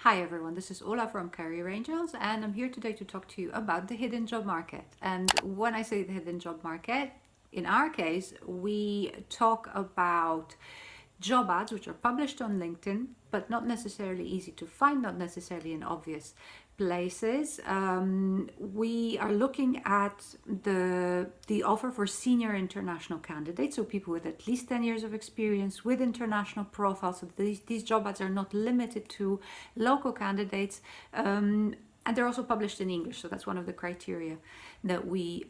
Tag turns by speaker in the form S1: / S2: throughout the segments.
S1: Hi everyone, this is Ola from Career Angels, and I'm here today to talk to you about the hidden job market. And when I say the hidden job market, in our case, we talk about job ads which are published on LinkedIn, but not necessarily easy to find, not necessarily in obvious places. We are looking at the offer for senior international candidates, so people with at least 10 years of experience with international profiles. So these job ads are not limited to local candidates. And they're also published in English, so that's one of the criteria that we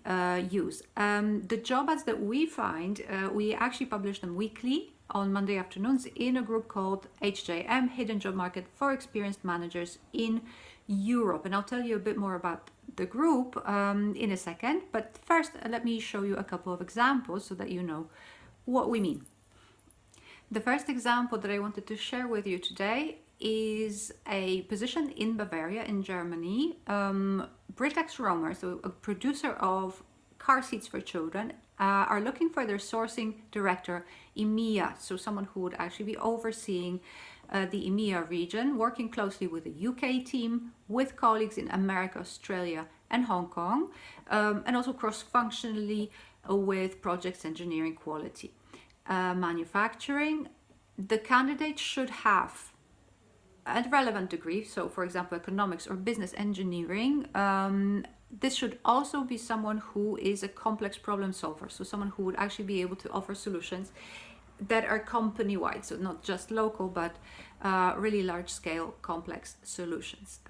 S1: use. The job ads that we find, we actually publish them weekly on Monday afternoons in a group called HJM, Hidden Job Market for Experienced Managers in Europe. And I'll tell you a bit more about the group in a second. But first, let me show you a couple of examples so that you know what we mean. The first example that I wanted to share with you today is a position in Bavaria, in Germany. Britax Römer, so a producer of car seats for children, are looking for their sourcing director, EMEA, so someone who would actually be overseeing the EMEA region, working closely with the UK team, with colleagues in America, Australia and Hong Kong, and also cross-functionally with projects, engineering, quality, manufacturing. The candidate should have a relevant degree, so for example economics or business engineering. This should also be someone who is a complex problem solver, so someone who would actually be able to offer solutions that are company-wide, so not just local but really large-scale complex solutions.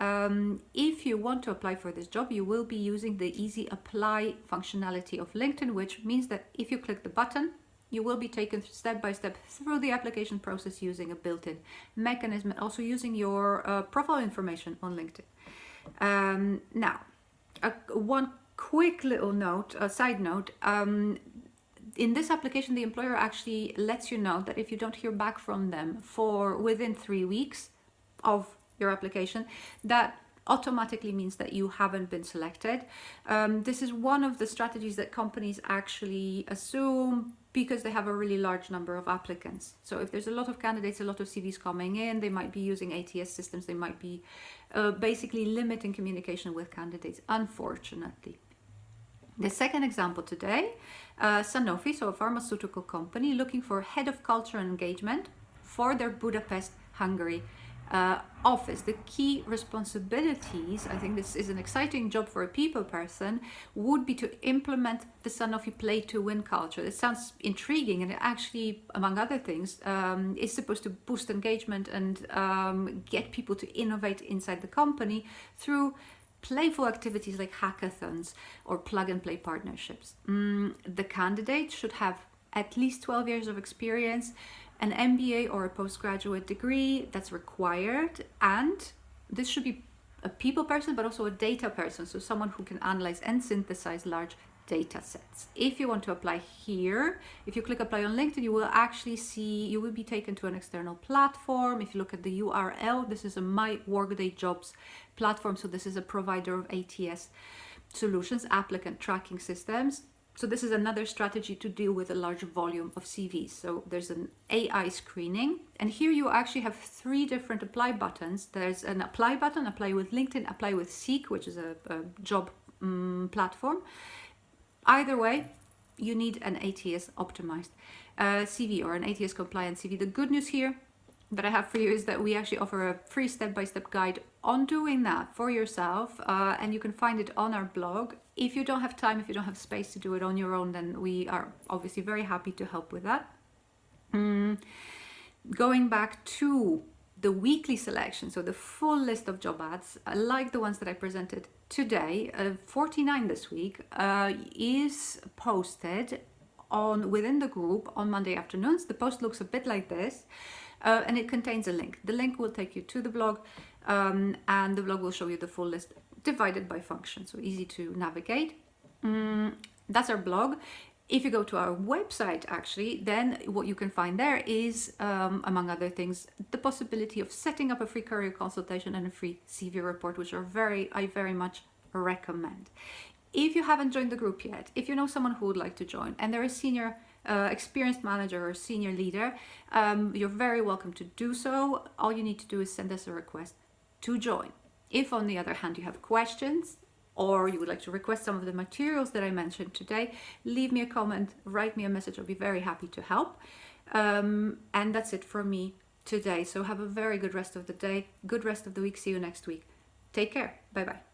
S1: If you want to apply for this job, you will be using the easy apply functionality of LinkedIn, which means that if you click the button, you will be taken step by step through the application process using a built-in mechanism, and also using your profile information on LinkedIn. Now, one quick little note, a side note, in this application, the employer actually lets you know that if you don't hear back from them for within 3 weeks of your application, that automatically means that you haven't been selected. This is one of the strategies that companies actually assume because they have a really large number of applicants. So if there's a lot of candidates, a lot of CVs coming in, they might be using ATS systems, they might be basically limiting communication with candidates, unfortunately. The second example today, Sanofi, so a pharmaceutical company, looking for head of culture and engagement for their Budapest, Hungary office. The key responsibilities, I think this is an exciting job for a people person, would be to implement the Sanofi play to win culture. It sounds intriguing, and it actually, among other things, is supposed to boost engagement and get people to innovate inside the company through playful activities like hackathons or plug and play partnerships. The candidate should have at least 12 years of experience, an MBA or a postgraduate degree that's required, and this should be a people person but also a data person, so someone who can analyze and synthesize large data sets. If you want to apply here, if you click apply on LinkedIn, you will actually see, you will be taken to an external platform. If you look at the URL, this is a My Workday Jobs platform, so this is a provider of ATS solutions, applicant tracking systems. So this is another strategy to deal with a large volume of CVs. So there's an AI screening, and here you actually have 3 different apply buttons. There's an apply button, apply with LinkedIn, apply with Seek, which is a job platform. Either way, you need an ATS optimized CV or an ATS compliant CV. The good news here that I have for you is that we actually offer a free step-by-step guide on doing that for yourself, and you can find it on our blog. If you don't have time, if you don't have space to do it on your own, then we are obviously very happy to help with that. Going back to the weekly selection, so the full list of job ads, like the ones that I presented today, 49 this week, is posted within the group on Monday afternoons. The post looks a bit like this, and it contains a link. The link will take you to the blog, and the blog will show you the full list divided by function, so easy to navigate. That's our blog. If you go to our website, actually, then what you can find there is, among other things, the possibility of setting up a free career consultation and a free CV report, which I very much recommend. If you haven't joined the group yet, if you know someone who would like to join, and they're a senior experienced manager or senior leader, you're very welcome to do so. All you need to do is send us a request to join. If on the other hand you have questions, or you would like to request some of the materials that I mentioned today, leave me a comment, write me a message. I'll be very happy to help. And that's it from me today. So have a very good rest of the day, good rest of the week. See you next week. Take care. Bye bye.